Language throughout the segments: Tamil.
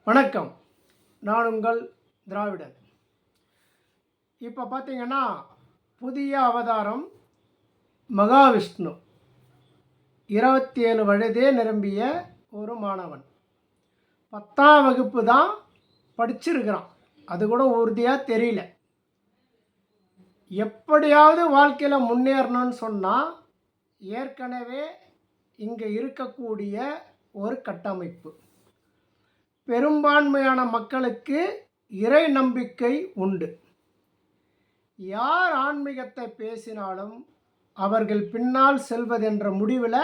வணக்கம். நான் உங்கள் திராவிடன். இப்போ பார்த்தீங்கன்னா, புதிய அவதாரம் மகாவிஷ்ணு. 27 வயதே நிரம்பிய ஒரு மாணவன். 10ஆம் வகுப்பு தான் படிச்சிருக்கிறான். அது கூட உறுதியாக தெரியல. எப்படியாவது வாழ்க்கையில் முன்னேறணும்னு சொன்னால், ஏற்கனவே இங்கே இருக்கக்கூடிய ஒரு கட்டமைப்பு. பெரும்பான்மையான மக்களுக்கு இறை நம்பிக்கை உண்டு. யார் ஆன்மீகத்தை பேசினாலும் அவர்கள் பின்னால் செல்வதென்ற முடிவில்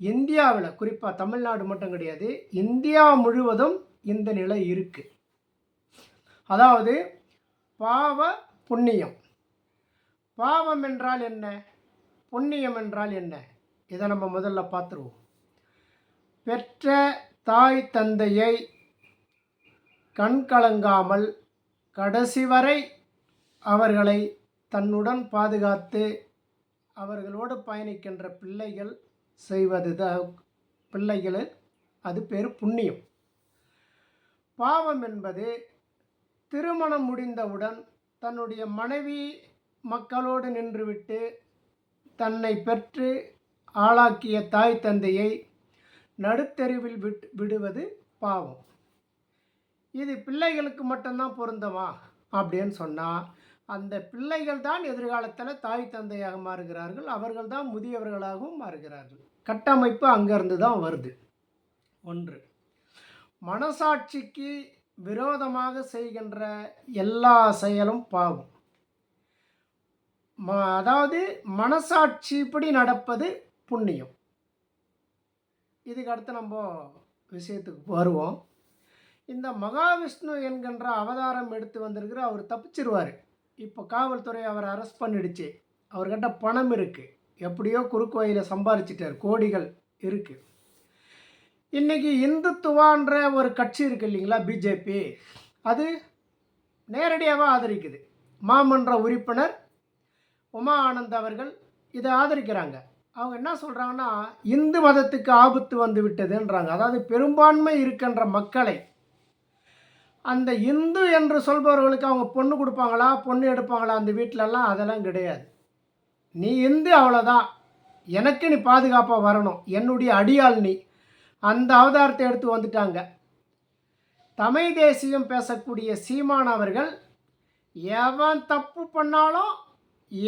இந்தியாவில், குறிப்பாக தமிழ்நாடு மட்டும் கிடையாது, இந்தியா முழுவதும் இந்த நிலை இருக்குது. அதாவது பாவ புண்ணியம். பாவம் என்றால் என்ன, புண்ணியம் என்றால் என்ன, இதை நம்ம முதல்ல பார்த்துருவோம். பெற்ற தாய் தந்தையை கண்கலங்காமல் கடைசி வரை அவர்களை தன்னுடன் பாதுகாத்து அவர்களோடு பயணிக்கின்ற பிள்ளைகள் செய்வது பிள்ளைகள் அது பேர் புண்ணியம். பாவம் என்பது திருமணம் முடிந்தவுடன் தன்னுடைய மனைவி மக்களோடு நின்றுவிட்டு தன்னை பெற்று ஆளாக்கிய தாய் தந்தையை நடுத்தெருவில் விடுவது பாவம். இது பிள்ளைகளுக்கு மட்டும்தான் பொருந்தமா அப்படின்னு சொன்னால், அந்த பிள்ளைகள் தான் எதிர்காலத்தில் தாய் தந்தையாக மாறுகிறார்கள். அவர்கள் தான் முதியவர்களாகவும் மாறுகிறார்கள். கட்டமைப்பு அங்கேருந்து தான் வருது. ஒன்று, மனசாட்சிக்கு விரோதமாக செய்கின்ற எல்லா செயலும் பாவம். அதாவது மனசாட்சிப்படி நடப்பது புண்ணியம். இதுக்கு அடுத்து நம்ம விஷயத்துக்கு வருவோம். இந்த மகாவிஷ்ணு என்கின்ற அவதாரம் எடுத்து வந்திருக்கிற அவர் தப்பிச்சிருவார். இப்போ காவல்துறை அவரை அரெஸ்ட் பண்ணிடுச்சு. அவர்கிட்ட பணம் இருக்குது, எப்படியோ குறுக்கு வழியில் சம்பாரிச்சிட்டார், கோடிகள் இருக்குது. இன்றைக்கி இந்துத்துவான்ற ஒரு கட்சி இருக்குது இல்லைங்களா, பிஜேபி, அது நேரடியாக ஆதரிக்குது. மாமன்ற உறுப்பினர் உமா ஆனந்த் அவர்கள் இதை ஆதரிக்கிறாங்க. அவங்க என்ன சொல்கிறாங்கன்னா, இந்து மதத்துக்கு ஆபத்து வந்து விட்டதுன்றாங்க. அதாவது பெரும்பான்மை இருக்கின்ற மக்களை, அந்த இந்து என்று சொல்பவர்களுக்கு அவங்க பொண்ணு கொடுப்பாங்களா, பொண்ணு எடுப்பாங்களா அந்த வீட்டிலலாம்? அதெல்லாம் கிடையாது. நீ இந்து, அவ்வளோதான், எனக்கு நீ பாதுகாப்பாக வரணும், என்னுடைய அடியாள் நீ. அந்த அவதாரத்தை எடுத்து வந்துட்டாங்க. தமிழ் தேசியம் பேசக்கூடிய சீமான் அவர்கள் எவன் தப்பு பண்ணாலும்,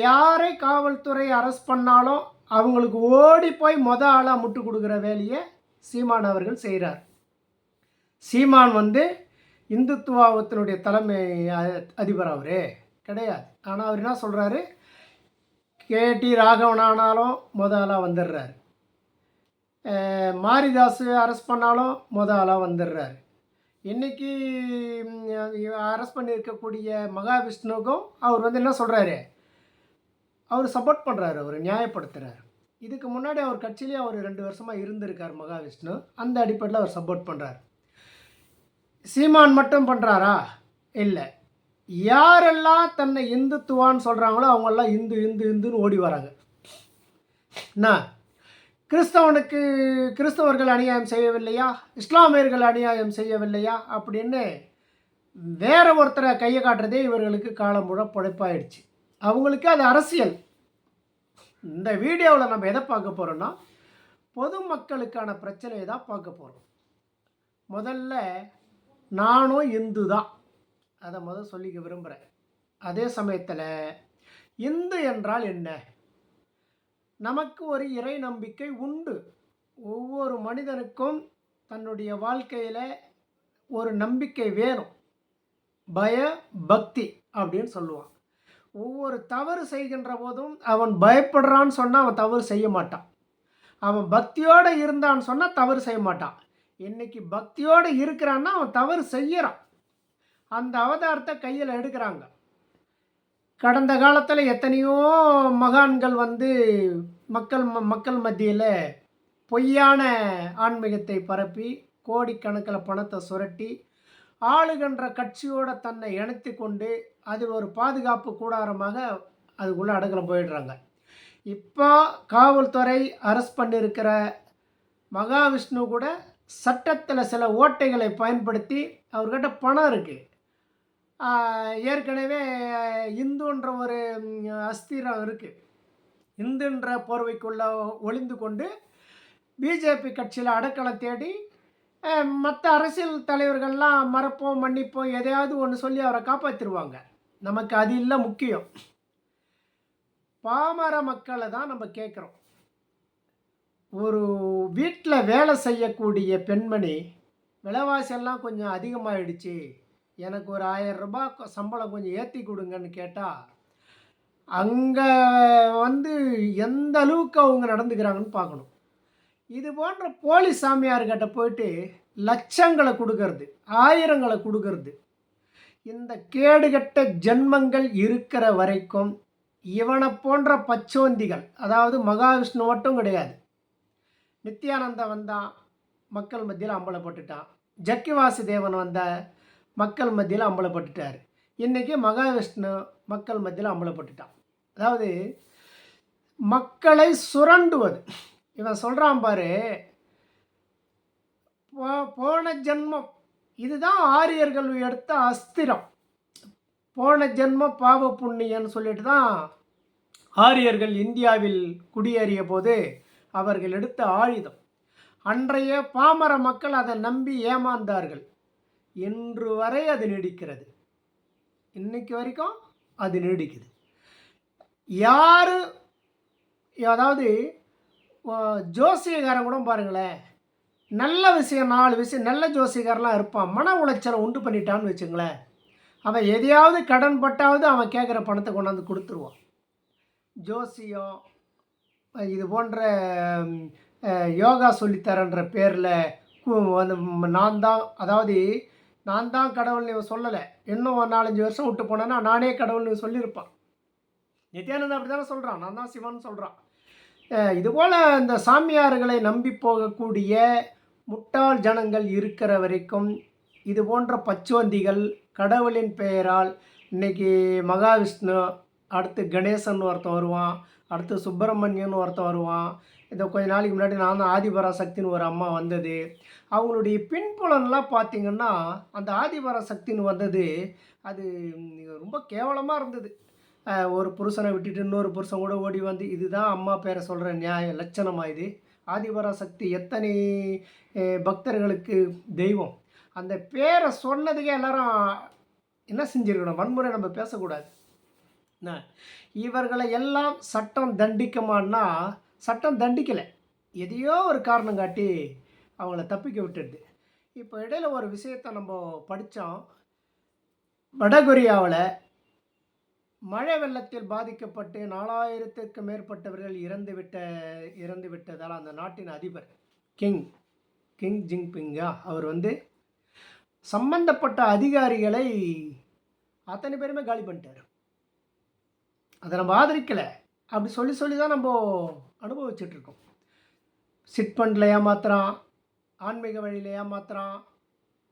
யாரை காவல்துறை அரெஸ்ட் பண்ணாலும் அவங்களுக்கு ஓடி போய் ஆளாக முட்டு கொடுக்குற வேலையை சீமான் அவர்கள் செய்கிறார். சீமான் இந்துத்துவத்தினுடைய தலைமை அதிபர் அவரே கிடையாது. ஆனால் அவர் என்ன சொல்கிறாரு, கேடி ராகவன் ஆனாலும் ஆளாக வந்துடுறாரு, மாரிதாஸ் அரெஸ்ட் பண்ணாலும் ஆளாக வந்துடுறாரு. இன்றைக்கி அரெஸ்ட் பண்ணியிருக்கக்கூடிய மகாவிஷ்ணுக்கும் அவர் என்ன சொல்கிறாரு, அவர் சப்போர்ட் பண்ணுறாரு, அவர் நியாயப்படுத்துகிறார். இதுக்கு முன்னாடி அவர் கட்சியிலே அவர் 2 வருஷமாக இருந்திருக்கார் மகாவிஷ்ணு. அந்த அடிப்படையில் அவர் சப்போர்ட் பண்ணுறார். சீமான் மட்டும் பண்ணுறாரா? இல்லை. யாரெல்லாம் தன்னை இந்துத்துவான்னு சொல்கிறாங்களோ அவங்கெல்லாம் இந்து இந்து இந்துன்னு ஓடி வராங்க. என்ன, கிறிஸ்தவர்கள் அநியாயம் செய்யவில்லையா, இஸ்லாமியர்கள் அநியாயம் செய்யவில்லையா அப்படின்னு வேற ஒருத்தரை கையை காட்டுறதே இவர்களுக்கு காலமுழ பொழைப்பாயிடுச்சு. அவங்களுக்கு அது அரசியல். இந்த வீடியோவில் நம்ம எதை பார்க்க போகிறோன்னா, பொதுமக்களுக்கான பிரச்சனையை தான் பார்க்க போகிறோம். முதல்ல நானும் இந்து தான், அதை சொல்லிக்க விரும்புகிறேன். அதே சமயத்தில் இந்து என்றால் என்ன? நமக்கு ஒரு இறை நம்பிக்கை உண்டு. ஒவ்வொரு மனிதனுக்கும் தன்னுடைய வாழ்க்கையில் ஒரு நம்பிக்கை வேணும். பய பக்தி அப்படின்னு சொல்லுவான். ஒவ்வொரு தவறு செய்கின்ற போதும் அவன் பயப்படுறான்னு சொன்னால் அவன் தவறு செய்ய மாட்டான். அவன் பக்தியோடு இருந்தான்னு சொன்னால் தவறு செய்ய மாட்டான். இன்றைக்கி பக்தியோடு இருக்கிறான்னா அவன் தவறு செய்கிறான். அந்த அவதாரத்தை கையில் எடுக்கிறாங்க. கடந்த காலத்தில் எத்தனையோ மகான்கள் மக்கள் மத்தியில் பொய்யான ஆன்மீகத்தை பரப்பி கோடிக்கணக்கில் பணத்தை சுரட்டி ஆளுகின்ற கட்சியோடு தன்னை இணைத்து கொண்டு அதில் ஒரு பாதுகாப்பு கூடாரமாக அதுக்குள்ளே அடங்கலம் போயிடுறாங்க. இப்போ காவல்துறை அரெஸ்ட் பண்ணியிருக்கிற மகாவிஷ்ணு கூட சட்டத்தில் சில ஓட்டைகளை பயன்படுத்தி அவர்கிட்ட பணம் இருக்குது, ஏற்கனவே இந்துன்ற ஒரு அஸ்திரம் இருக்குது, இந்துன்ற போர்வைக்குள்ளே ஒளிந்து கொண்டு பிஜேபி கட்சியில் அடைக்கலம் தேடி மற்ற அரசியல் தலைவர்கள்லாம் மறப்போம் மன்னிப்போம் எதையாவது ஒன்று சொல்லி அவரை காப்பாற்றிடுவாங்க. நமக்கு அது இல்லை முக்கியம். பாமர மக்களை தான் நம்ம கேட்குறோம். ஒரு வீட்டில் வேலை செய்யக்கூடிய பெண்மணி, விலைவாசியெல்லாம் கொஞ்சம் அதிகமாகிடுச்சு, எனக்கு ஒரு 1000 ரூபாய் சம்பளம் கொஞ்சம் ஏற்றி கொடுங்கன்னு கேட்டால், அங்கே வந்து எந்த அளவுக்கு அவங்க நடந்துக்கிறாங்கன்னு பார்க்கணும். இது போன்ற போலி சாமியார்கிட்ட போயிட்டு லட்சங்களை கொடுக்கறது, ஆயிரங்களை கொடுக்கறது, இந்த கேடுகட்ட ஜென்மங்கள் இருக்கிற வரைக்கும் இவனை போன்ற பச்சோந்திகள், அதாவது மகாவிஷ்ணு மட்டும் கிடையாது, நித்யானந்தா வந்தான், மக்கள் மத்தியில் அம்பலப்பட்டுட்டான். ஜக்கி வாசுதேவன் வந்த மக்கள் மத்தியில் அம்பலப்பட்டுட்டார். இன்றைக்கி மகாவிஷ்ணு மக்கள் மத்தியில் அம்பலப்பட்டுட்டான். அதாவது மக்களை சுரண்டுவது. இவன் சொல்கிறான் பாரு, போன ஜென்மம் இதுதான் ஆரியர்கள் எடுத்த அஸ்திரம். போன ஜென்மம் பாவ புண்ணியன்னு சொல்லிட்டு தான் ஆரியர்கள் இந்தியாவில் குடியேறிய போது அவர்கள் எடுத்த ஆயுதம். அன்றைய பாமர மக்கள் அதை நம்பி ஏமாந்தார்கள். இன்று வரை அது நீடிக்கிறது. இன்னைக்கு வரைக்கும் அது நீடிக்குது. யார், அதாவது ஜோசியக்காரன் கூட பாருங்களேன், நல்ல விஷயம் 4 விஷயம் நல்ல ஜோசியக்காரெலாம் இருப்பான், மன உளைச்சலை உண்டு பண்ணிட்டான்னு வச்சுங்களேன், அவன் எதையாவது கடன் பட்டாவது அவன் கேட்குற பணத்தை கொண்டாந்து கொடுத்துருவான். ஜோசியம் இது போன்ற யோகா சொல்லித்தரன்ற பேரில் வந்து நான் தான் கடவுள்னு சொல்லலை, இன்னும் 4-5 வருஷம் விட்டு போனேன்னா நானே கடவுள்னு சொல்லியிருப்பான். நித்யானந்தா அப்படி தானே சொல்கிறான், நான் தான் சிவன் சொல்கிறான். இதுபோல் இந்த சாமியார்களை நம்பி போகக்கூடிய முட்டாள் ஜனங்கள் இருக்கிற வரைக்கும் இது போன்ற பச்சுவந்திகள் கடவுளின் பெயரால், இன்றைக்கி மகாவிஷ்ணு, அடுத்து கணேசன் ஒருத்தன் வருவான், அடுத்து சுப்பிரமணியன் ஒருத்தன் வருவான். இந்த கொஞ்ச நாளைக்கு முன்னாடி நான் ஆதிபராசக்தின்னு ஒரு அம்மா வந்தது. அவங்களுடைய பின்புலன்லாம் பார்த்திங்கன்னா, அந்த ஆதிபராசக்தின்னு வந்தது அது ரொம்ப கேவலமாக இருந்தது. ஒரு புருஷனை விட்டுட்டு இன்னொரு புருஷன் கூட ஓடி வந்து, இதுதான் அம்மா பேரை சொல்கிற நியாயம் லட்சணமாக இது? ஆதிபராசக்தி எத்தனை பக்தர்களுக்கு தெய்வம். அந்த பேரை சொன்னதுக்கே எல்லாரும் என்ன செஞ்சுருக்கணும், வன்முறை நம்ம பேசக்கூடாது. இவர்களை எல்லாம் சட்டம் தண்டிக்குமான்னா சட்டம் தண்டிக்கலை, எதையோ ஒரு காரணம் காட்டி அவங்கள தப்பிக்க விட்டுடுது. இப்போ இடையில ஒரு விஷயத்தை நம்ம படித்தோம். வடகொரியாவில் மழை வெள்ளத்தில் பாதிக்கப்பட்டு 4000க்கும் மேற்பட்டவர்கள் இறந்து விட்டதால் அந்த நாட்டின் அதிபர் கிங் ஜின்பிங்கா அவர் வந்து சம்பந்தப்பட்ட அதிகாரிகளை அத்தனை பேருமே காலி பண்ணிட்டார். அதை நம்ம ஆதரிக்கலை, அப்படி சொல்லி தான் நம்ம அனுபவிச்சுட்ருக்கோம். சிட் ஃபண்டில் ஏமாத்துறான், ஆன்மீக வழியில் ஏமாத்துறான்,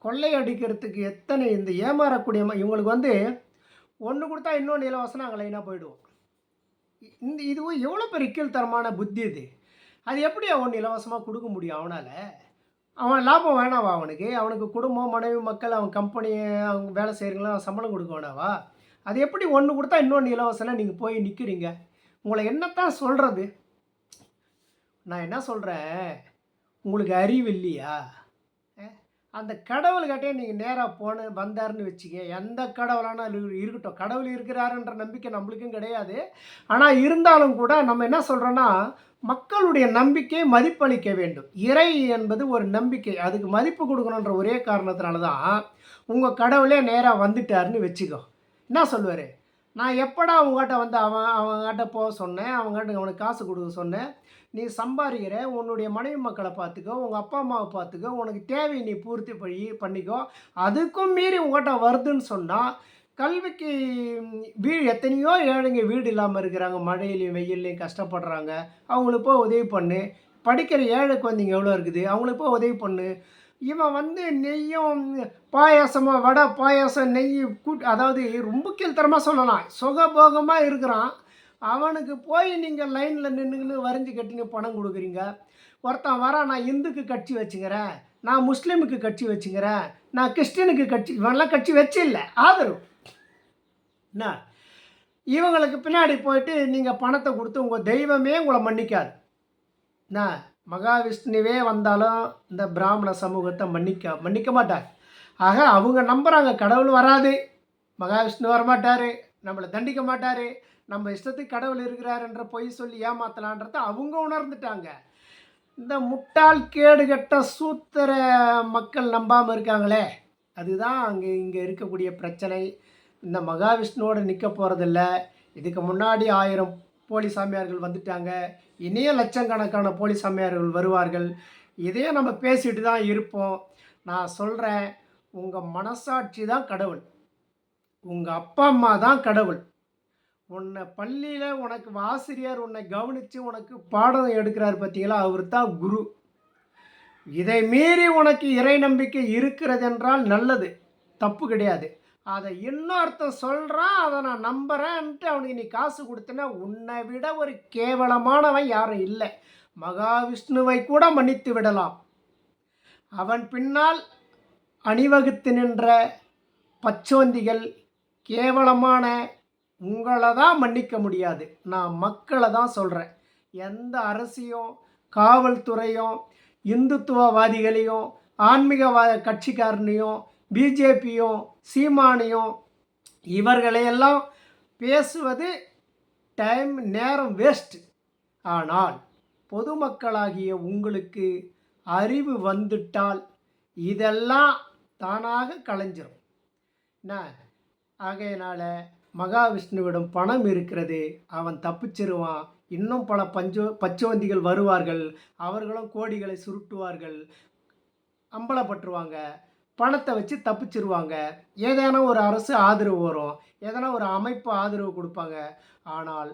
கொள்ளை அடிக்கிறதுக்கு எத்தனை இந்த ஏமாறக்கூடிய இவங்களுக்கு வந்து ஒன்று கொடுத்தா இன்னொன்று இலவசம் அங்கே லைனாக போயிடுவோம். இதுவும் எவ்வளோ பெரிய கீழ்த்தரமான புத்தி இது. அது எப்படி அவன் இலவசமாக கொடுக்க முடியும்? அவன் லாபம் வேணாவா? அவனுக்கு குடும்பம், மனைவி, மக்கள், அவன் கம்பெனி, அவங்க வேலை செய்கிறவங்களாம் சம்பளம் கொடுக்க வேணாவா? அது எப்படி ஒன்று கொடுத்தா இன்னொன்று இலவசம்னா நீங்கள் போய் நிற்கிறீங்க? உங்களை என்னத்தான் சொல்கிறது? நான் என்ன சொல்கிறேன், உங்களுக்கு அறிவு இல்லையா? அந்த கடவுள்கிட்டே நீங்கள் நேராக வந்தாருன்னு வச்சுக்க, எந்த கடவுளானா இருக்கட்டும், கடவுள் இருக்கிறாருன்ற நம்பிக்கை நம்மளுக்கும் கிடையாது. ஆனால் இருந்தாலும் கூட நம்ம என்ன சொல்கிறோன்னா, மக்களுடைய நம்பிக்கை மதிப்பளிக்க வேண்டும். இறை என்பது ஒரு நம்பிக்கை, அதுக்கு மதிப்பு கொடுக்கணுன்ற ஒரே காரணத்தினால தான் உங்கள் கடவுளே நேராக வந்துட்டாருன்னு வச்சுக்கோ. என்ன சொல்லுவார், நான் எப்படா அவங்ககிட்ட வந்து அவங்ககிட்ட போக சொன்னேன், அவனுக்கு காசு கொடுக்க சொன்னேன், நீ சம்பாதிக்கிற, உன்னுடைய மனைவி மக்களை பார்த்துக்கோ, உங்கள் அப்பா அம்மாவை பார்த்துக்கோ, உனக்கு தேவையை நீ பூர்த்தி பண்ணிக்கோ, அதுக்கும் மீறி உங்கள்கிட்ட வருதுன்னு சொன்னால், கல்விக்கு எத்தனையோ ஏழைங்க வீடு இல்லாமல் இருக்கிறாங்க, மழையிலையும் வெயில்லையும் கஷ்டப்படுறாங்க, அவங்களுக்கு போய் உதவி பண்ணு. படிக்கிற ஏழை குழந்தைங்க எவ்வளோ இருக்குது, அவங்களுக்கு போய் உதவி பண்ணு. இவன் வந்து நெய்யும் பாயாசமாக, வடை பாயாசம் நெய் அதாவது ரொம்ப கீழ்த்தரமாக சொல்லலாம், சுகபோகமாக இருக்கிறான். அவனுக்கு போய் நீங்கள் லைனில் நின்றுன்னு வரைஞ்சி கட்டின்னு பணம் கொடுக்குறீங்க. ஒருத்தன் வரான், நான் இந்துக்கு கட்சி வச்சுக்கிறேன், நான் முஸ்லீமுக்கு கட்சி வச்சுக்கிறேன், நான் கிறிஸ்டினுக்கு கட்சி, இவங்கெல்லாம் கட்சி வச்சு இல்லை, ஆதரவு. என்ன, இவங்களுக்கு பின்னாடி போயிட்டு நீங்கள் பணத்தை கொடுத்து உங்கள் தெய்வமே உங்களை மன்னிக்காது. என்ன, மகாவிஷ்ணுவே வந்தாலும் இந்த பிராமண சமூகத்தை மன்னிக்க மாட்டார். ஆக அவங்க நம்புகிறாங்க கடவுள் வராது, மகாவிஷ்ணு வரமாட்டார், நம்மளை தண்டிக்க மாட்டார், நம்ம இஷ்டத்துக்கு கடவுள் இருக்கிறாருன்ற பொய் சொல்லி ஏமாத்தலான்றதை அவங்க உணர்ந்துட்டாங்க. இந்த முட்டாள் கேடுகட்ட சூத்திர மக்கள் நம்பாமல் இருக்காங்களே, அதுதான் இங்கே இருக்கக்கூடிய பிரச்சனை. இந்த மகாவிஷ்ணுவோடு நிற்க போகிறதில்ல. இதுக்கு முன்னாடி 1000 போலி சாமியார்கள் வந்துட்டாங்க, இனியும் லட்சக்கணக்கான போலி சாமியார்கள் வருவார்கள். இதையே நம்ம பேசிட்டு தான் இருப்போம். நான் சொல்கிறேன், உங்கள் மனசாட்சி தான் கடவுள், உங்கள் அப்பா அம்மா தான் கடவுள். உன்னை பள்ளியில் உனக்கு ஆசிரியர் உன்னை கவனித்து உனக்கு பாடம் எடுக்கிறார் பார்த்தீங்களா, அவர் தான் குரு. இதை மீறி உனக்கு இறை நம்பிக்கை இருக்கிறது என்றால் நல்லது, தப்பு கிடையாது. அதை இன்னொருத்தன் சொல்கிறான், அதை நான் நம்புகிறேன்ட்டு அவனுக்கு நீ காசு கொடுத்தனா, உன்னை விட ஒரு கேவலமானவன் யாரும் இல்லை. மகாவிஷ்ணுவை கூட மன்னித்து விடலாம். அவன் பின்னால் அணிவகுத்து நின்ற பச்சோந்திகள், கேவலமான உங்களை தான் மன்னிக்க முடியாது. நான் மக்களை தான் சொல்கிறேன். எந்த அரசியும் காவல்துறையும் இந்துத்துவவாதிகளையும் ஆன்மீகவாத கட்சிக்காரனையும் பிஜேபியும் சீமானையும் இவர்களையெல்லாம் பேசுவது டைம், நேரம் வேஸ்ட்டு. ஆனால் பொதுமக்களாகிய உங்களுக்கு அறிவு வந்துட்டால் இதெல்லாம் தானாக கலைஞ்சிரும். என்ன, ஆகையினால மகாவிஷ்ணுவிடம் பணம் இருக்கிறது, அவன் தப்பிச்சிருவான். இன்னும் பல பச்சோந்திகள் வருவார்கள், அவர்களும் கோடிகளை சுருட்டுவார்கள், அம்பலப்பட்டுருவாங்க, பணத்தை வச்சு தப்பிச்சிருவாங்க. ஏதேனும் ஒரு அரசு ஆதரவு வரும், ஏதேனும் ஒரு அமைப்பு ஆதரவு கொடுப்பாங்க. ஆனால்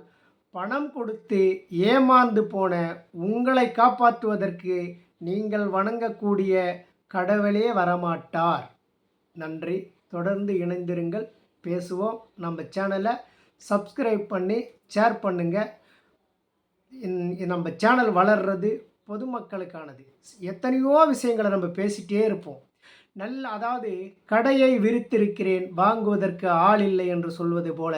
பணம் கொடுத்து ஏமாந்து போன உங்களை காப்பாற்றுவதற்கு நீங்கள் வணங்கக்கூடிய கடவுளே வரமாட்டார். நன்றி. தொடர்ந்து இணைந்திருங்கள், பேசுவோம். நம்ம சேனலை சப்ஸ்கிரைப் பண்ணி ஷேர் பண்ணுங்கள். நம்ம சேனல் வளர்றது பொதுமக்களுக்கானது. எத்தனையோ விஷயங்களை நம்ம பேசிகிட்டே இருப்போம். அதாவது கடையை விரித்திருக்கிறேன், வாங்குவதற்கு ஆள் இல்லை என்று சொல்வது போல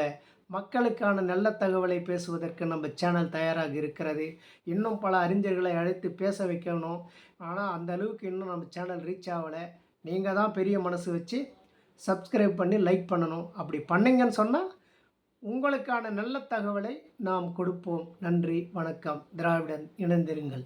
மக்களுக்கான நல்ல தகவலை பேசுவதற்கு நம்ம சேனல் தயாராக இருக்கிறது. இன்னும் பல அறிஞர்களை அழைத்து பேச வைக்கணும். ஆனால் அந்த அளவுக்கு இன்னும் நம்ம சேனல் ரீச் ஆகலை. நீங்கள் தான் பெரிய மனசு வச்சு சப்ஸ்கிரைப் பண்ணி லைக் பண்ணணும். அப்படி பண்ணிங்கன்னு சொன்னால் உங்களுக்கான நல்ல தகவலை நாம் கொடுப்போம். நன்றி, வணக்கம். திராவிடன் இணைந்திருங்கள்.